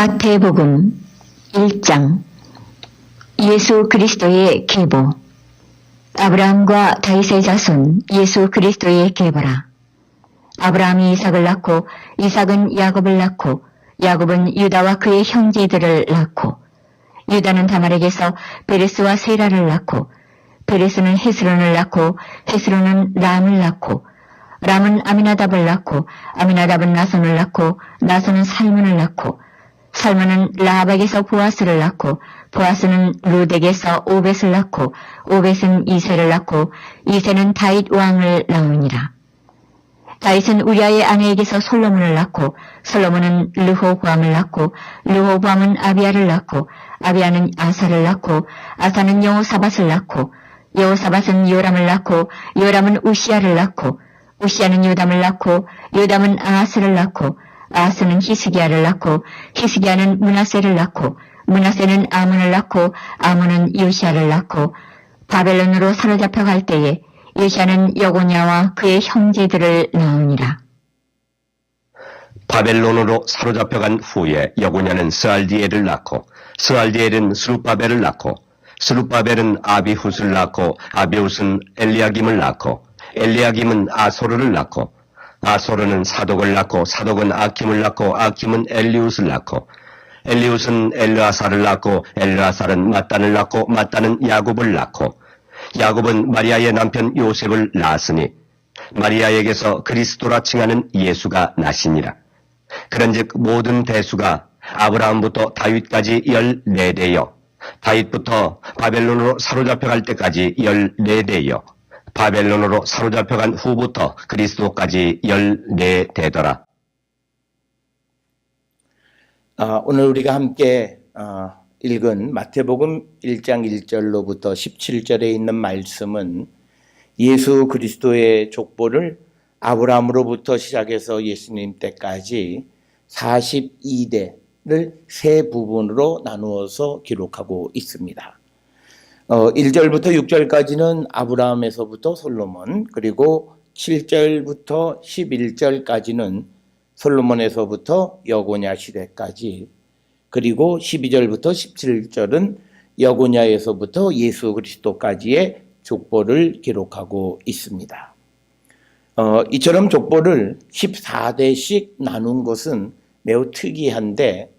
마태복음 1장 예수 그리스도의 계보. 아브라함과 다윗의 자손 예수 그리스도의 계보라. 아브라함이 이삭을 낳고 이삭은 야곱을 낳고 야곱은 유다와 그의 형제들을 낳고 유다는 다말에게서 베레스와 세라를 낳고 베레스는 헤스론을 낳고 헤스론은 람을 낳고 람은 아미나답을 낳고 아미나답은 나손을 낳고 나손은 살문을 낳고 살문은 라합에게서 보아스를 낳고 보아스는 룻에게서 오벳을 낳고 오벳은 이새를 낳고 이새는 다윗 왕을 낳으니라. 다윗은 우리아의 아내에게서 솔로몬을 낳고 솔로몬은 르호보암을 낳고 르호보암은 아비야를 낳고 아비야는 아사를 낳고 아사는 여호사밧을 낳고 여호사밧은 요람을 낳고 요람은 우시야를 낳고 우시야는 요담을 낳고 요담은 아하스를 낳고 아하스는 히스기야를 낳고 히스기야는 므낫세를 낳고 므낫세는 아몬을 낳고 아몬은 요시야를 낳고 바벨론으로 사로잡혀 갈 때에 요시야는 여고냐와 그의 형제들을 낳으니라. 바벨론으로 사로잡혀간 후에 여고냐는 스알디엘을 낳고 스알디엘은 스룹바벨을 낳고 스룹바벨은 아비훗을 낳고 아비훗은 엘리야김을 낳고 엘리야김은 아소르를 낳고 아소르는 사독을 낳고 사독은 아킴을 낳고 아킴은 엘리훗을 낳고 엘리훗은 엘르아사를 낳고 엘르아사는 mat단을 낳고 mat단은 야곱을 낳고 야곱은 마리아의 남편 요셉을 낳았으니 마리아에게서 그리스도라 칭하는 예수가 나시니라. 그런즉 모든 대수가 아브라함부터 다윗까지 14대여 다윗부터 바벨론으로 사로잡혀갈 때까지 14대여 바벨론으로 사로잡혀간 후부터 그리스도까지 14대더라. 오늘 우리가 함께 읽은 마태복음 1장 1절로부터 17절에 있는 말씀은 예수 그리스도의 족보를 아브라함으로부터 시작해서 예수님 때까지 42대를 세 부분으로 나누어서 기록하고 있습니다. 1절부터 6절까지는 아브라함에서부터 솔로몬, 그리고 7절부터 11절까지는 솔로몬에서부터 여고냐 시대까지, 그리고 12절부터 17절은 여고냐에서부터 예수 그리스도까지의 족보를 기록하고 있습니다. 이처럼 족보를 14대씩 나눈 것은 매우 특이한데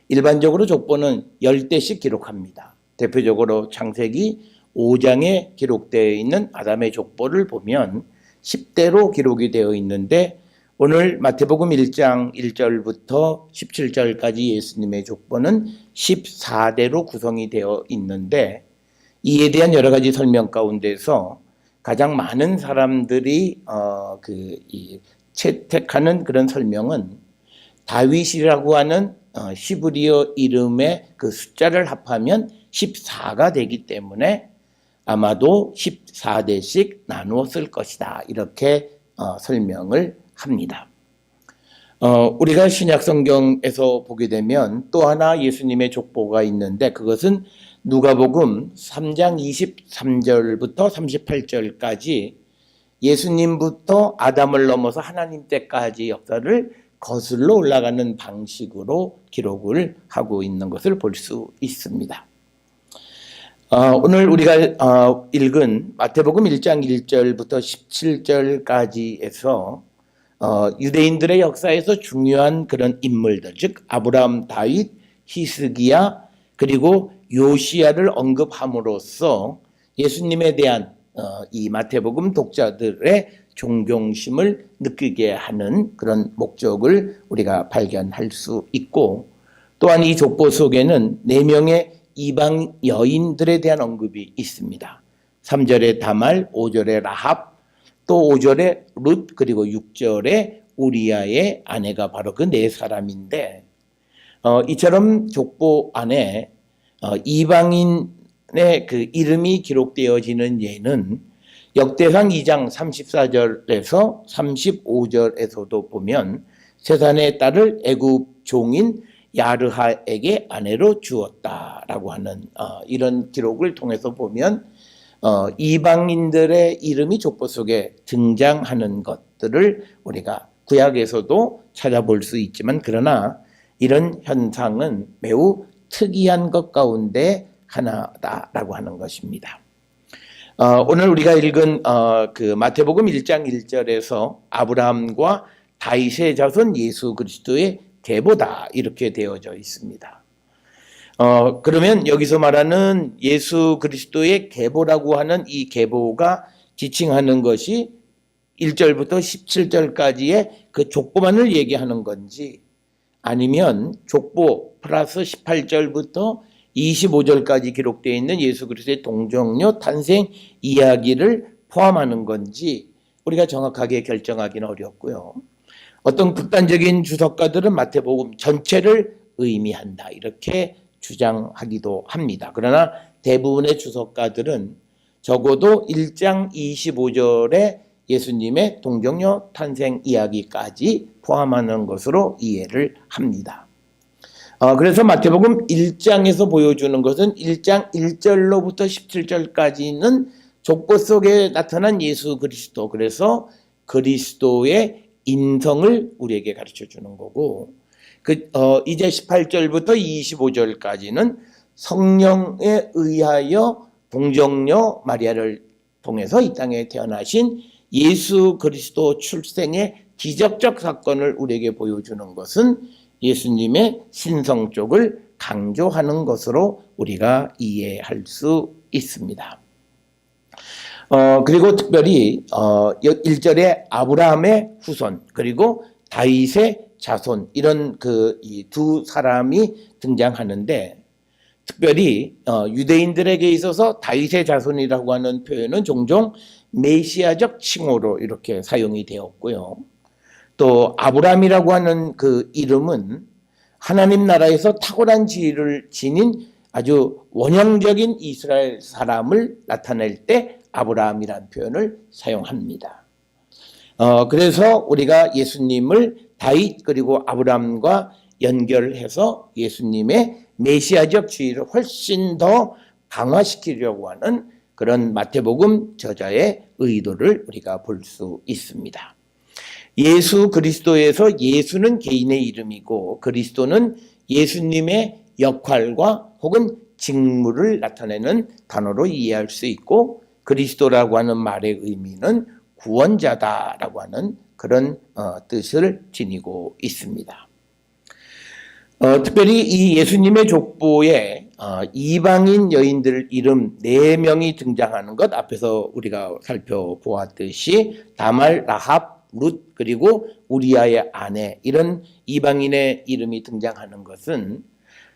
일반적으로 족보는 10대씩 기록합니다. 대표적으로 창세기 5장에 기록되어 있는 아담의 족보를 보면 10대로 기록이 되어 있는데 오늘 마태복음 1장 1절부터 17절까지 예수님의 족보는 14대로 구성이 되어 있는데 이에 대한 여러 가지 설명 가운데서 가장 많은 사람들이 채택하는 그런 설명은 다윗이라고 하는 히브리어 이름의 그 숫자를 합하면 14가 되기 때문에 아마도 14대씩 나누어 쓸 것이다. 이렇게 설명을 합니다. 우리가 신약 성경에서 보게 되면 또 하나 예수님의 족보가 있는데 그것은 누가복음 3장 23절부터 38절까지 예수님부터 아담을 넘어서 하나님 때까지 역사를 거슬러 올라가는 방식으로 기록을 하고 있는 것을 볼 수 있습니다. 오늘 우리가 읽은 마태복음 1장 1절부터 17절까지에서 유대인들의 역사에서 중요한 그런 인물들, 즉 아브라함, 다윗, 히스기야 그리고 요시야를 언급함으로써 예수님에 대한 이 마태복음 독자들의 존경심을 느끼게 하는 그런 목적을 우리가 발견할 수 있고, 또한 이 족보 속에는 4명의 이방 여인들에 대한 언급이 있습니다. 3절에 다말, 5절에 라합, 또 5절에 룻, 그리고 6절에 우리아의 아내가 바로 그 4사람인데 이처럼 족보 안에 이방인의 그 이름이 기록되어지는 예는 역대상 2장 34절에서 35절에서도 보면 세산의 딸을 애굽 종인 야르하에게 아내로 주었다라고 하는 이런 기록을 통해서 보면 이방인들의 이름이 족보 속에 등장하는 것들을 우리가 구약에서도 찾아볼 수 있지만 그러나 이런 현상은 매우 특이한 것 가운데 하나다라고 하는 것입니다. 오늘 우리가 읽은 그 마태복음 1장 1절에서 아브라함과 다윗의 자손 예수 그리스도의 계보다 이렇게 되어져 있습니다. 그러면 여기서 말하는 예수 그리스도의 계보라고 하는 이 계보가 지칭하는 것이 1절부터 17절까지의 그 족보만을 얘기하는 건지 아니면 족보 플러스 18절부터 25절까지 기록되어 있는 예수 그리스도의 동정녀 탄생 이야기를 포함하는 건지 우리가 정확하게 결정하기는 어렵고요. 어떤 극단적인 주석가들은 마태복음 전체를 의미한다 이렇게 주장하기도 합니다. 그러나 대부분의 주석가들은 적어도 1장 25절에 예수님의 동정녀 탄생 이야기까지 포함하는 것으로 이해를 합니다. 그래서 마태복음 1장에서 보여주는 것은 1장 1절로부터 17절까지는 족보 속에 나타난 예수 그리스도, 그래서 그리스도의 인성을 우리에게 가르쳐 주는 거고, 이제 18절부터 25절까지는 성령에 의하여 동정녀 마리아를 통해서 이 땅에 태어나신 예수 그리스도 출생의 기적적 사건을 우리에게 보여주는 것은 예수님의 신성 쪽을 강조하는 것으로 우리가 이해할 수 있습니다. 그리고 특별히 1절에 아브라함의 후손 그리고 다윗의 자손 이런 이 두 사람이 등장하는데 특별히 유대인들에게 있어서 다윗의 자손이라고 하는 표현은 종종 메시아적 칭호로 이렇게 사용이 되었고요. 또 아브라함이라고 하는 그 이름은 하나님 나라에서 탁월한 지위를 지닌 아주 원형적인 이스라엘 사람을 나타낼 때 아브라함이라는 표현을 사용합니다. 그래서 우리가 예수님을 다윗 그리고 아브라함과 연결해서 예수님의 메시아적 지위를 훨씬 더 강화시키려고 하는 그런 마태복음 저자의 의도를 우리가 볼 수 있습니다. 예수 그리스도에서 예수는 개인의 이름이고 그리스도는 예수님의 역할과 혹은 직무를 나타내는 단어로 이해할 수 있고 그리스도라고 하는 말의 의미는 구원자다라고 하는 그런 뜻을 지니고 있습니다. 특별히 이 예수님의 족보에 이방인 여인들 이름 4명이 등장하는 것 앞에서 우리가 살펴보았듯이 다말, 라합, 룻 그리고 우리아의 아내 이런 이방인의 이름이 등장하는 것은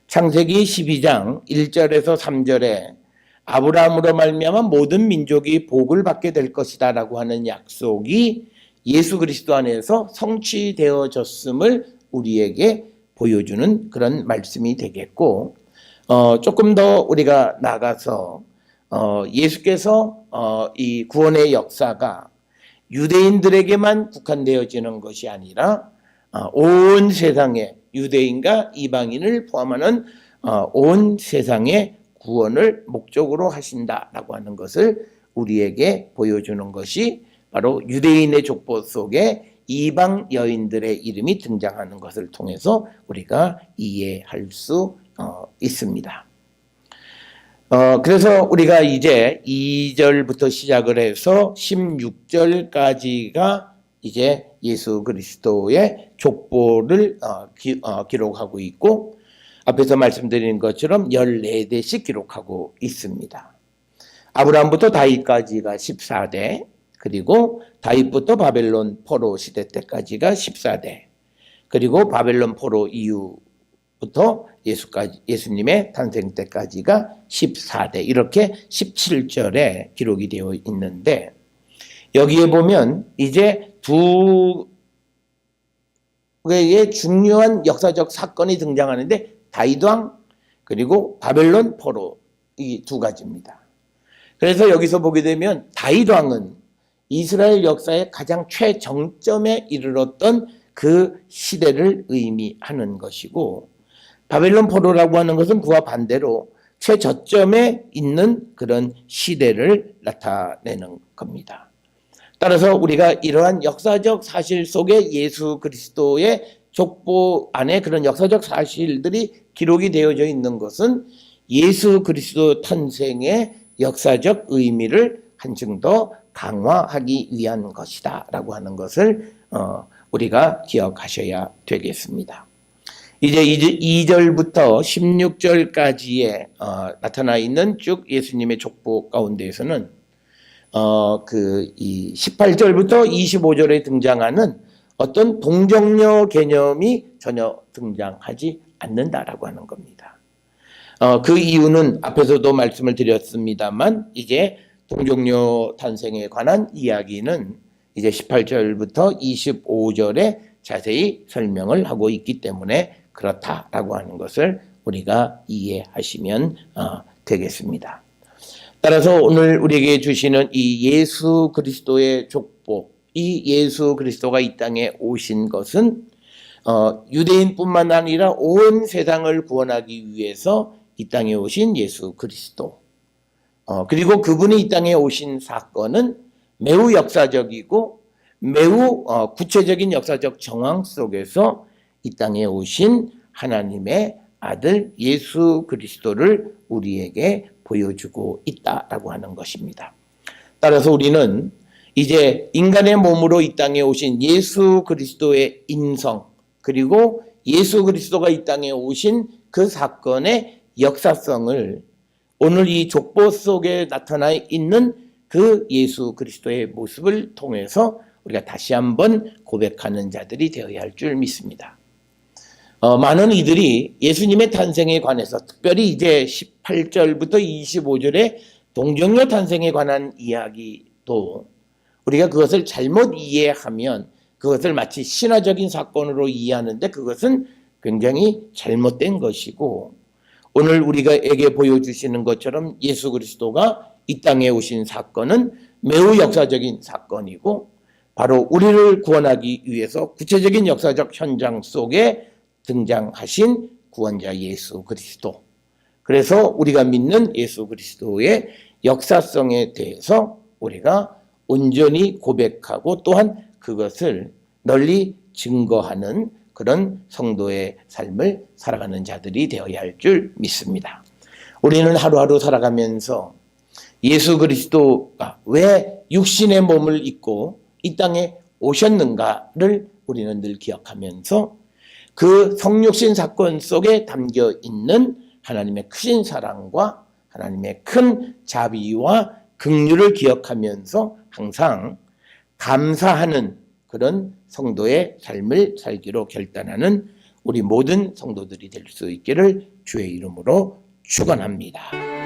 창세기 12장 1절에서 3절에 아브라함으로 말미암아 모든 민족이 복을 받게 될 것이다 라고 하는 약속이 예수 그리스도 안에서 성취되어졌음을 우리에게 보여주는 그런 말씀이 되겠고 조금 더 우리가 나가서 예수께서 이 구원의 역사가 유대인들에게만 국한되어지는 것이 아니라 온 세상에 유대인과 이방인을 포함하는 온 세상의 구원을 목적으로 하신다라고 하는 것을 우리에게 보여주는 것이 바로 유대인의 족보 속에 이방 여인들의 이름이 등장하는 것을 통해서 우리가 이해할 수 있습니다. 그래서 우리가 이제 2절부터 시작을 해서 16절까지가 이제 예수 그리스도의 족보를 기록하고 있고 앞에서 말씀드린 것처럼 14대씩 기록하고 있습니다. 아브라함부터 다윗까지가 14대, 그리고 다윗부터 바벨론 포로 시대 때까지가 14대, 그리고 바벨론 포로 이후부터 예수님의 탄생 때까지가 14대, 이렇게 17절에 기록이 되어 있는데 여기에 보면 이제 두 개의 중요한 역사적 사건이 등장하는데 다윗 왕 그리고 바벨론 포로 이 두 가지입니다. 그래서 여기서 보게 되면 다윗 왕은 이스라엘 역사의 가장 최정점에 이르렀던 그 시대를 의미하는 것이고 바벨론 포로라고 하는 것은 그와 반대로 최저점에 있는 그런 시대를 나타내는 겁니다. 따라서 우리가 이러한 역사적 사실 속에 예수 그리스도의 족보 안에 그런 역사적 사실들이 기록이 되어져 있는 것은 예수 그리스도 탄생의 역사적 의미를 한층 더 강화하기 위한 것이다 라고 하는 것을 우리가 기억하셔야 되겠습니다. 이제 2절부터 16절까지에 나타나 있는 쭉 예수님의 족보 가운데에서는 이 18절부터 25절에 등장하는 어떤 동정녀 개념이 전혀 등장하지 않는다라고 하는 겁니다. 그 이유는 앞에서도 말씀을 드렸습니다만 이제 동정녀 탄생에 관한 이야기는 이제 18절부터 25절에 자세히 설명을 하고 있기 때문에 그렇다라고 하는 것을 우리가 이해하시면 되겠습니다. 따라서 오늘 우리에게 주시는 이 예수 그리스도의 족보, 이 예수 그리스도가 이 땅에 오신 것은 유대인뿐만 아니라 온 세상을 구원하기 위해서 이 땅에 오신 예수 그리스도, 그리고 그분이 이 땅에 오신 사건은 매우 역사적이고 매우 구체적인 역사적 정황 속에서 이 땅에 오신 하나님의 아들 예수 그리스도를 우리에게 보여주고 있다라고 하는 것입니다. 따라서 우리는 이제 인간의 몸으로 이 땅에 오신 예수 그리스도의 인성, 그리고 예수 그리스도가 이 땅에 오신 그 사건의 역사성을 오늘 이 족보 속에 나타나 있는 그 예수 그리스도의 모습을 통해서 우리가 다시 한번 고백하는 자들이 되어야 할 줄 믿습니다. 많은 이들이 예수님의 탄생에 관해서 특별히 이제 18절부터 25절의 동정녀 탄생에 관한 이야기도 우리가 그것을 잘못 이해하면 그것을 마치 신화적인 사건으로 이해하는데 그것은 굉장히 잘못된 것이고, 오늘 우리가에게 보여주시는 것처럼 예수 그리스도가 이 땅에 오신 사건은 매우 역사적인 사건이고 바로 우리를 구원하기 위해서 구체적인 역사적 현장 속에 등장하신 구원자 예수 그리스도. 그래서 우리가 믿는 예수 그리스도의 역사성에 대해서 우리가 온전히 고백하고 또한 그것을 널리 증거하는 그런 성도의 삶을 살아가는 자들이 되어야 할 줄 믿습니다. 우리는 하루하루 살아가면서 예수 그리스도가 왜 육신의 몸을 입고 이 땅에 오셨는가를 우리는 늘 기억하면서 그 성육신 사건 속에 담겨 있는 하나님의 크신 사랑과 하나님의 큰 자비와 긍휼을 기억하면서 항상 감사하는 그런 성도의 삶을 살기로 결단하는 우리 모든 성도들이 될 수 있기를 주의 이름으로 축원합니다.